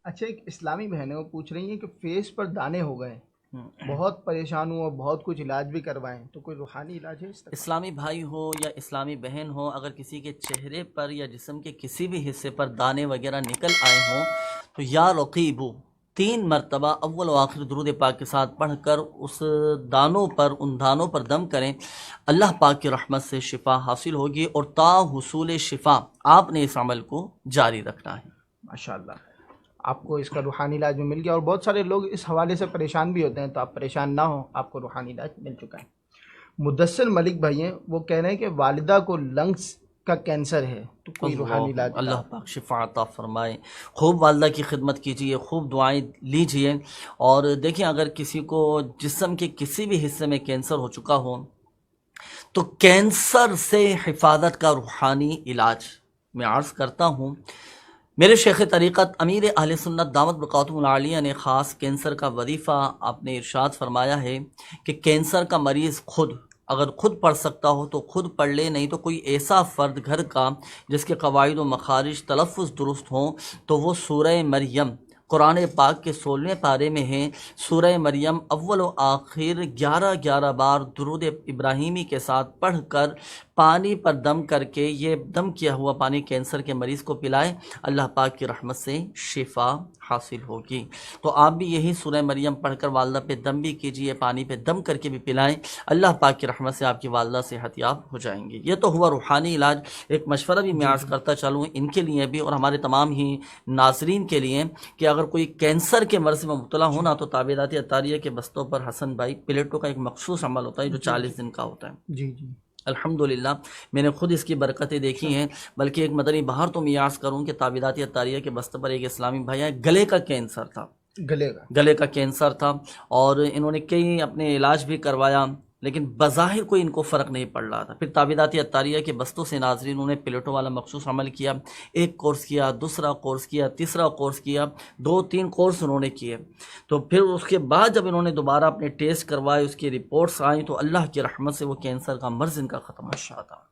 اچھا، ایک اسلامی بہنیں وہ پوچھ رہی ہیں کہ فیس پر دانے ہو گئے، بہت پریشان ہوں اور بہت کچھ علاج بھی کروائیں، تو کوئی روحانی علاج ہے اس طرح؟ اسلامی بھائی ہو یا اسلامی بہن ہو، اگر کسی کے چہرے پر یا جسم کے کسی بھی حصے پر دانے وغیرہ نکل آئے ہوں تو یا رقیبو 3 مرتبہ اول و آخر درود پاک کے ساتھ پڑھ کر ان دانوں پر دم کریں، اللہ پاک کی رحمت سے شفا حاصل ہوگی، اور تا حصول شفا آپ نے اس عمل کو جاری رکھنا ہے۔ ماشاءاللہ، آپ کو اس کا روحانی علاج بھی مل گیا، اور بہت سارے لوگ اس حوالے سے پریشان بھی ہوتے ہیں، تو آپ پریشان نہ ہوں، آپ کو روحانی علاج مل چکا ہے۔ مدثر ملک بھائی ہیں، وہ کہہ رہے ہیں کہ والدہ کو لنگس کا کینسر ہے، تو کوئی روحانی علاج اللہ بتاؤ۔ پاک شفا عطا فرمائے۔ خوب والدہ کی خدمت کیجیے، خوب دعائیں لیجیے، اور دیکھیں اگر کسی کو جسم کے کسی بھی حصے میں کینسر ہو چکا ہو تو کینسر سے حفاظت کا روحانی علاج میں عرض کرتا ہوں، میرے شیخ طریقت امیر اہل سنت دامت بقاتم العالیہ نے خاص کینسر کا وظیفہ آپ نے ارشاد فرمایا ہے کہ کینسر کا مریض اگر خود پڑھ سکتا ہو تو خود پڑھ لے، نہیں تو کوئی ایسا فرد گھر کا جس کے قواعد و مخارج تلفظ درست ہوں تو وہ سورہ مریم قرآن پاک کے 16ویں پارے میں ہے، سورہ مریم اول و آخر 11 بار درود ابراہیمی کے ساتھ پڑھ کر پانی پر دم کر کے، یہ دم کیا ہوا پانی کینسر کے مریض کو پلائے، اللہ پاک کی رحمت سے شفا حاصل ہوگی۔ تو آپ بھی یہی سورہ مریم پڑھ کر والدہ پہ دم بھی کیجئے، پانی پہ دم کر کے بھی پلائیں، اللہ پاک کی رحمت سے آپ کی والدہ صحت یاب ہو جائیں گی۔ یہ تو ہوا روحانی علاج۔ ایک مشورہ بھی میں عرض کرتا چلوں ان کے لیے بھی اور ہمارے تمام ہی ناظرین کے لیے کہ اگر کوئی کینسر کے مرض میں مبتلا ہونا تو تابعدات عطاریہ کے بستوں پر حسن بھائی پلیٹوں کا ایک مخصوص عمل ہوتا ہے جو 40 دن کا ہوتا ہے۔ جی جی، الحمدللہ میں نے خود اس کی برکتیں دیکھی ہیں، بلکہ ایک مدنی بہار تو میں عرض کروں کہ تابعدات عطاریہ کے بستر پر ایک اسلامی بھائی ہے، گلے کا کینسر تھا، گلے کا کینسر تھا، اور انہوں نے کئی اپنے علاج بھی کروایا لیکن بظاہر کوئی ان کو فرق نہیں پڑ رہا تھا۔ پھر تابعدات عطاریہ کے بستوں سے ناظرین انہوں نے پلیٹوں والا مخصوص عمل کیا، ایک کورس کیا، دوسرا کورس کیا، تیسرا کورس کیا، 2-3 کورس انہوں نے کیے، تو پھر اس کے بعد جب انہوں نے دوبارہ اپنے ٹیسٹ کروائے، اس کی رپورٹس آئیں تو اللہ کی رحمت سے وہ کینسر کا مرض ان کا ختم ہو چکا تھا۔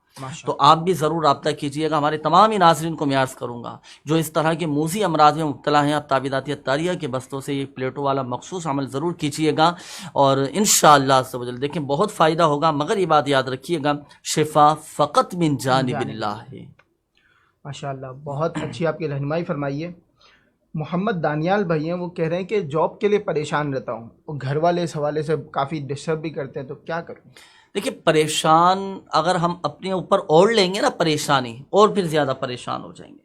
تو آپ بھی ضرور رابطہ کیجئے گا۔ ہمارے تمام ہی ناظرین کو میں عرض کروں گا جو اس طرح کے موذی امراض میں مبتلا ہیں، آپ تابعدات عطاریہ کے بستوں سے یہ پلیٹوں والا مخصوص عمل ضرور کیجئے گا، اور انشاءاللہ عز و جل دیکھیں بہت فائدہ ہوگا، مگر یہ بات یاد رکھیے گا شفا فقط من جانب اللہ ہے۔ ماشاءاللہ، بہت اچھی آپ کی رہنمائی فرمائیے۔ محمد دانیال بھائی ہیں، وہ کہہ رہے ہیں کہ جاب کے لیے پریشان رہتا ہوں، اور گھر والے اس حوالے سے کافی ڈسٹرب بھی کرتے ہیں، تو کیا کروں؟ دیکھیں پریشان اگر ہم اپنے اوپر اوڑھ لیں گے نا پریشانی، اور پھر زیادہ پریشان ہو جائیں گے۔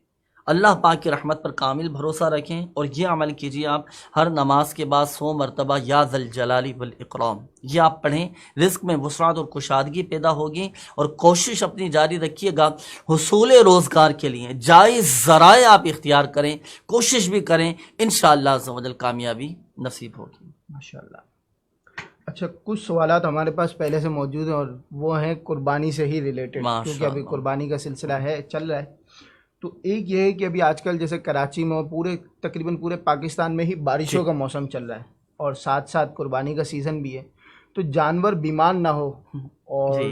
اللہ پاک کی رحمت پر کامل بھروسہ رکھیں، اور یہ عمل کیجیے آپ ہر نماز کے بعد 100 مرتبہ یا ذا الجلال والاکرام، یہ آپ پڑھیں، رزق میں وسعت اور کشادگی پیدا ہوگی، اور کوشش اپنی جاری رکھیے گا حصول روزگار کے لیے جائز ذرائع آپ اختیار کریں، کوشش بھی کریں، انشاءاللہ عز و جل کامیابی نصیب ہوگی۔ ماشاءاللہ۔ اچھا، کچھ سوالات ہمارے پاس پہلے سے موجود ہیں، اور وہ ہیں قربانی سے ہی ریلیٹڈ، کیونکہ ابھی قربانی کا سلسلہ چل رہا ہے۔ تو ایک یہ ہے کہ ابھی آج کل جیسے کراچی میں اور تقریباً پورے پاکستان میں ہی بارشوں کا موسم چل رہا ہے، اور ساتھ ساتھ قربانی کا سیزن بھی ہے، تو جانور بیمار نہ ہو اور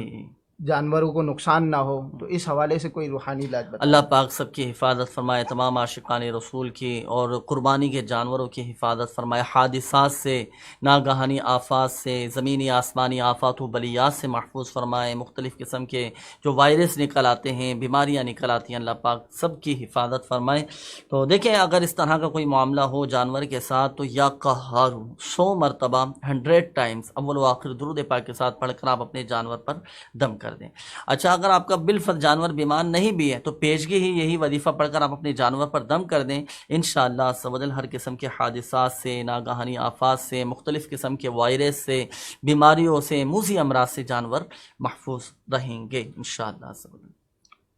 جانوروں کو نقصان نہ ہو، تو اس حوالے سے کوئی روحانی علاج بتائیں۔ اللہ پاک سب کی حفاظت فرمائے، تمام عاشقان رسول کی اور قربانی کے جانوروں کی حفاظت فرمائے، حادثات سے، ناگہانی آفات سے، زمینی آسمانی آفات و بلیات سے محفوظ فرمائے، مختلف قسم کے جو وائرس نکل آتے ہیں، بیماریاں نکل آتی ہیں، اللہ پاک سب کی حفاظت فرمائے۔ تو دیکھیں اگر اس طرح کا کوئی معاملہ ہو جانور کے ساتھ تو یا قہار 100 مرتبہ 100 ٹائمز اول و آخر درود پاک کے ساتھ پڑھ کر آپ اپنے جانور پر دم کر دیں۔ اچھا، اگر آپ کا بالفرض جانور بیمار نہیں بھی ہے تو پیشگی ہی یہی وظیفہ پڑھ کر آپ اپنے جانور پر دم کر دیں، انشاءاللہ عز و جل ہر قسم کے حادثات سے، ناگہانی آفات سے، مختلف قسم کے وائرس سے، بیماریوں سے، موذی امراض سے جانور محفوظ رہیں گے انشاءاللہ عز و جل۔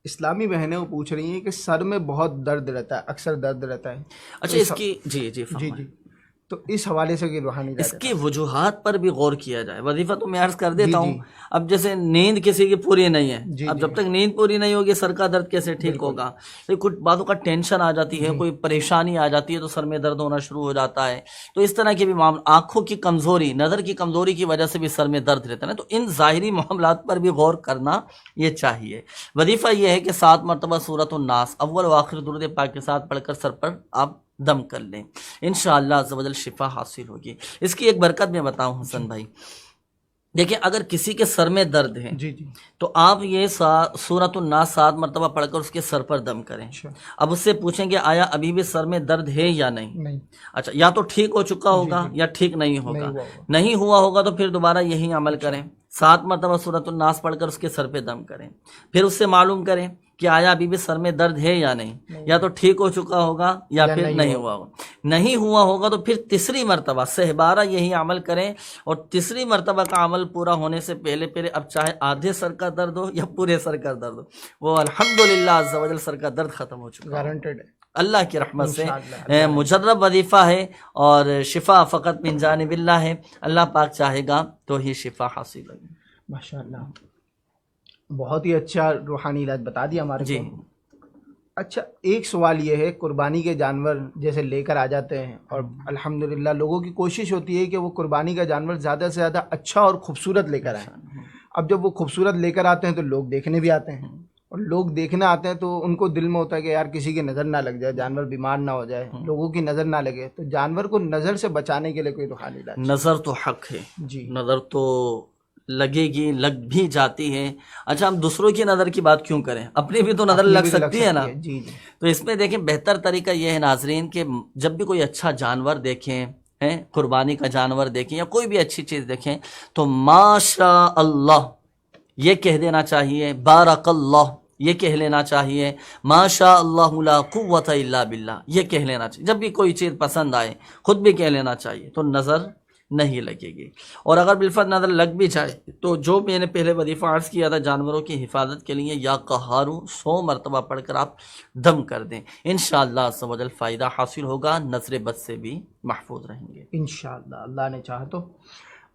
اسلامی بہنیں وہ پوچھ رہی ہیں کہ سر میں بہت درد رہتا ہے، اکثر درد رہتا ہے۔ اچھا، اس کی جی جی، تو اس حوالے سے کہ روحانی اس کی وجوہات پر بھی غور کیا جائے۔ وظیفہ تو میں عرض کر دیتا ہوں، اب جیسے نیند کسی کی پوری نہیں ہے، اب جب تک نیند پوری نہیں ہوگی سر کا درد کیسے ٹھیک ہوگا؟ کچھ باتوں کا ٹینشن آ جاتی ہے، کوئی پریشانی آ جاتی ہے تو سر میں درد ہونا شروع ہو جاتا ہے، تو اس طرح کے بھی معاملہ، آنکھوں کی کمزوری، نظر کی کمزوری کی وجہ سے بھی سر میں درد رہتا ہے، تو ان ظاہری معاملات پر بھی غور کرنا یہ چاہیے۔ وظیفہ یہ ہے کہ 7 مرتبہ سورۃ الناس اول و آخر درود پاک کے ساتھ پڑھ کر سر پر آپ دم کر لیں، انشاءاللہ عز و جل شفا حاصل ہوگی۔ اس کی ایک برکت میں بتاؤں حسن بھائی، دیکھیں اگر کسی کے سر میں درد ہے جی جی تو آپ یہ سورۃ الناس 7 مرتبہ پڑھ کر اس کے سر پر دم کریں۔ اچھا اب اس سے پوچھیں گے آیا ابھی بھی سر میں درد ہے یا نہیں؟ نہیں اچھا، یا تو ٹھیک ہو چکا ہوگا یا ٹھیک نہیں ہوگا۔ نہیں ہوا ہوگا تو پھر دوبارہ یہی عمل کریں، 7 مرتبہ سورۃ الناس پڑھ کر اس کے سر پہ دم کریں، پھر اس سے معلوم کریں کہ آیا ابھی بھی سر میں درد ہے یا نہیں، یا تو ٹھیک ہو چکا ہوگا یا پھر نہیں ہوا ہوگا۔ نہیں ہوا ہوگا تو پھر تیسری مرتبہ 12 یہی عمل کریں، اور تیسری مرتبہ کا عمل پورا ہونے سے پہلے اب چاہے آدھے سر کا درد ہو یا پورے سر کا درد ہو، وہ الحمدللہ عز و جل سر کا درد ختم ہو چکا ہے، گارنٹیڈ ہے اللہ کی رحمت سے مجرب وظیفہ ہے، اور شفا فقط من جانب اللہ ہے، اللہ پاک چاہے گا تو ہی شفا حاصل ہوگی۔ ماشاءاللہ، بہت ہی اچھا روحانی علاج بتا دیا ہمارے جی کو۔ اچھا، ایک سوال یہ ہے، قربانی کے جانور جیسے لے کر آ جاتے ہیں، اور الحمدللہ لوگوں کی کوشش ہوتی ہے کہ وہ قربانی کا جانور زیادہ سے زیادہ اچھا اور خوبصورت لے کر آئیں۔ اب جب وہ خوبصورت لے کر آتے ہیں تو لوگ دیکھنے بھی آتے ہیں، اور لوگ دیکھنے آتے ہیں تو ان کو دل میں ہوتا ہے کہ یار کسی کی نظر نہ لگ جائے، جانور بیمار نہ ہو جائے، لوگوں کی نظر نہ لگے، تو جانور کو نظر سے بچانے کے لیے کوئی روحانی علاج؟ نظر تو حق ہے، جی نظر تو لگے گی، لگ بھی جاتی ہے۔ اچھا، ہم دوسروں کی نظر کی بات کیوں کریں، اپنی بھی تو نظر اپنی لگ بھی سکتی ہے نا۔ جی جی تو اس میں دیکھیں بہتر طریقہ یہ ہے ناظرین کہ جب بھی کوئی اچھا جانور دیکھیں، قربانی کا جانور دیکھیں یا کوئی بھی اچھی چیز دیکھیں، تو ماشاء اللہ یہ کہہ دینا چاہیے، بارک اللہ یہ کہہ لینا چاہیے، ماشاء اللہ لا قوت الا باللہ یہ کہہ لینا چاہیے۔ جب بھی کوئی چیز پسند آئے خود بھی کہہ لینا چاہیے، تو نظر نہیں لگے گی۔ اور اگر بالفرض نظر لگ بھی جائے تو جو میں نے پہلے وظیفہ عرض کیا تھا جانوروں کی حفاظت کے لیے، یا قہارو 100 مرتبہ پڑھ کر آپ دم کر دیں، انشاءاللہ عز و جل فائدہ حاصل ہوگا، نظر بد سے بھی محفوظ رہیں گے انشاءاللہ، اللہ نے چاہا تو۔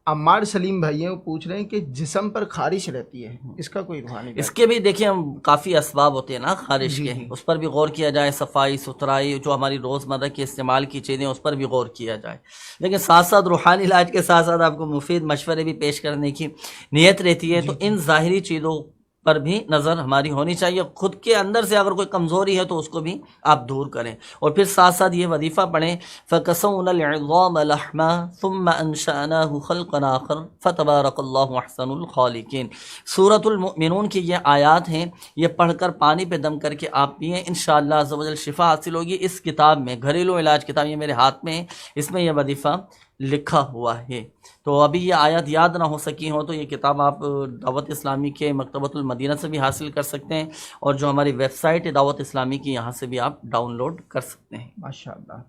عمار سلیم بھائی ہیں، پوچھ رہے ہیں کہ جسم پر خارش رہتی ہے، اس کا کوئی روحانی علاج؟ اس کے بھی دیکھیں ہم کافی اسباب ہوتے ہیں نا خارش جی کے، جی اس پر بھی غور کیا جائے، صفائی ستھرائی جو ہماری روزمرہ کے استعمال کی چیزیں اس پر بھی غور کیا جائے، لیکن ساتھ ساتھ روحانی علاج کے ساتھ ساتھ آپ کو مفید مشورے بھی پیش کرنے کی نیت رہتی ہے، تو ان ظاہری چیزوں پر بھی نظر ہماری ہونی چاہیے۔ خود کے اندر سے اگر کوئی کمزوری ہے تو اس کو بھی آپ دور کریں، اور پھر ساتھ ساتھ یہ وظیفہ پڑھیں، فَكَسَوْنَا الْعِظَامَ لَحْمًا ثُمَّ أَنشَأْنَاهُ خَلْقًا آخَرَ فَتَبَارَكَ اللَّهُ أَحْسَنُ الْخَالِقِينَ۔ سورۃ المؤمنون کی یہ آیات ہیں، یہ پڑھ کر پانی پہ دم کر کے آپ پئیں، انشاءاللہ عز و جل شفا حاصل ہوگی۔ اس کتاب میں گھریلو علاج کتاب یہ میرے ہاتھ میں ہے، اس میں یہ وظیفہ لکھا ہوا ہے، تو ابھی یہ آیات یاد نہ ہو سکی ہوں تو یہ کتاب آپ دعوت اسلامی کے مکتبۃ المدینہ سے بھی حاصل کر سکتے ہیں، اور جو ہماری ویب سائٹ ہے دعوت اسلامی کی یہاں سے بھی آپ ڈاؤن لوڈ کر سکتے ہیں۔ ماشاءاللہ۔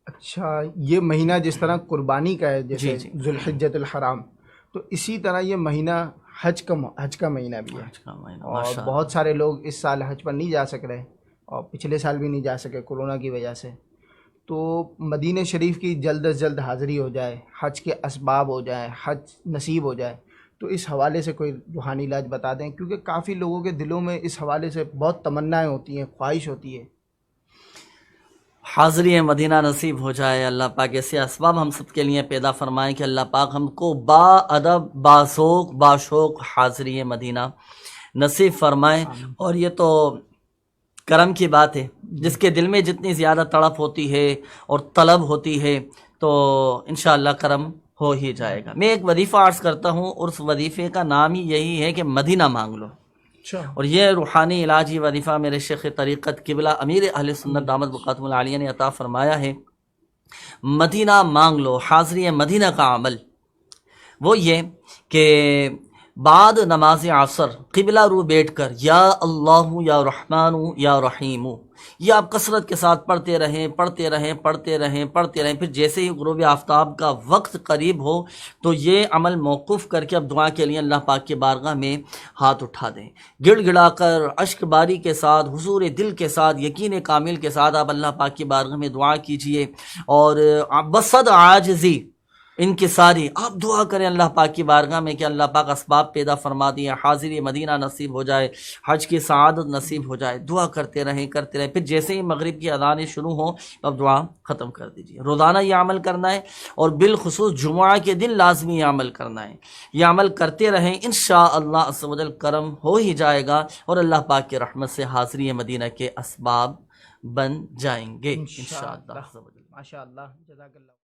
اچھا، یہ مہینہ جس طرح قربانی کا ہے، جیسے جی۔ ذوالحجۃ الحرام، تو اسی طرح یہ مہینہ حج کا مہینہ بھی ہے، آج کا مہینہ اور ماشاء اللہ، بہت سارے لوگ اس سال حج پر نہیں جا سک رہے، اور پچھلے سال بھی نہیں جا سکے کورونا کی وجہ سے، تو مدینہ شریف کی جلد از جلد حاضری ہو جائے، حج کے اسباب ہو جائیں، حج نصیب ہو جائے، تو اس حوالے سے کوئی روحانی علاج بتا دیں، کیونکہ کافی لوگوں کے دلوں میں اس حوالے سے بہت تمنائیں ہوتی ہیں، خواہش ہوتی ہے۔ حاضری مدینہ نصیب ہو جائے، اللہ پاک ایسے اسباب ہم سب کے لیے پیدا فرمائیں کہ اللہ پاک ہم کو با ادب با ذوق با شوق حاضری مدینہ نصیب فرمائیں۔ اور یہ تو کرم کی بات ہے، جس کے دل میں جتنی زیادہ تڑپ ہوتی ہے اور طلب ہوتی ہے تو انشاءاللہ کرم ہو ہی جائے گا۔ میں ایک وظیفہ عرض کرتا ہوں، اور اس وظیفے کا نام ہی یہی ہے کہ مدینہ مانگ لو، اچھا، اور یہ روحانی علاج یہ وظیفہ میرے شیخ طریقت قبلہ امیر اہل سنت دامت بقاتم العالیہ نے عطا فرمایا ہے۔ مدینہ مانگ لو، حاضری مدینہ کا عمل وہ یہ کہ بعد نماز عصر قبلہ رو بیٹھ کر یا اللہ یا رحمان یا رحیم یہ آپ کثرت کے ساتھ پڑھتے رہیں پڑھتے رہیں پڑھتے رہیں پڑھتے رہیں، پھر جیسے ہی غروب آفتاب کا وقت قریب ہو تو یہ عمل موقوف کر کے اب دعا کے لیے اللہ پاک کی بارگاہ میں ہاتھ اٹھا دیں، گڑ گڑا کر اشک باری کے ساتھ حضور دل کے ساتھ یقین کامل کے ساتھ آپ اللہ پاک کی بارگاہ میں دعا کیجئے، اور بصد عاجزی ان کی ساری آپ دعا کریں اللہ پاک کی بارگاہ میں کہ اللہ پاک اسباب پیدا فرما دیں، حاضری مدینہ نصیب ہو جائے، حج کی سعادت نصیب ہو جائے، دعا کرتے رہیں کرتے رہیں، پھر جیسے ہی مغرب کی اذانیں شروع ہوں اب دعا ختم کر دیجیے۔ روزانہ یہ عمل کرنا ہے، اور بالخصوص جمعہ کے دن لازمی یہ عمل کرنا ہے، یہ عمل کرتے رہیں، انشاءاللہ عز و جل کرم ہو ہی جائے گا، اور اللہ پاک کی رحمت سے حاضری مدینہ کے اسباب بن جائیں گے انشاءاللہ انشاءاللہ۔ ماشاء اللہ، جزاک اللہ۔